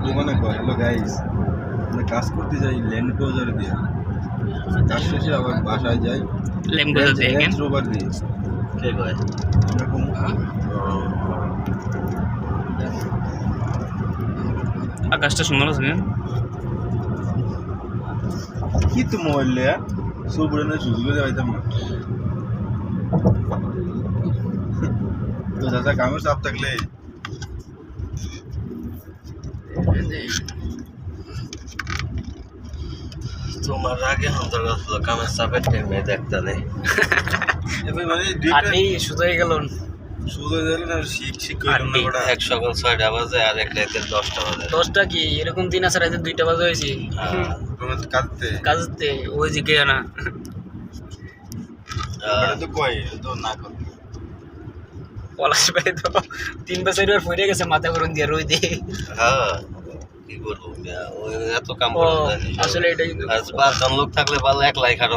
দোকানে কয় hello guys, আমরা কাজ করতে যাই ল্যান্ড ক্রুজার দিয়ে, কাজ শেষে আবার বাসায় যাই রেঞ্জ রোভার দিয়ে। কে কয় এরকম আকাশটা সুন্দর আছে না? কি তো মোবাইল লেয়া সুবরে না সুযোগ দিয়ে পাইতাম না। তো দাদা কামের চাপ থাকলে তোমার আগে হন্তর আসলো কামের চাপের টাইমে দেখতে নেই এবার মানে আটে শুধু হয়ে গেল। সুযোগ দিলে না শিখ শিখ করলাম না ওটা। এক সকাল 6টা বাজে আর এক রাতে 10টা বাজে। 10টা কি এরকম দিন আছে রাতে 2টা বাজে হয়েছে তোমার কাটতে কাজতে ওই যে কে না এটা তো কয় তো না কর পলাশ ভাই তো 3 বছর আর পড়ে গেছে মাথা গরম দিয়ে রই দিয়ে। হ্যাঁ কি করবো ওই এত কাম ও করা যায় না। আসলে এটাই আর 5 জন লোক থাকলে ভালো, একলাই খাটো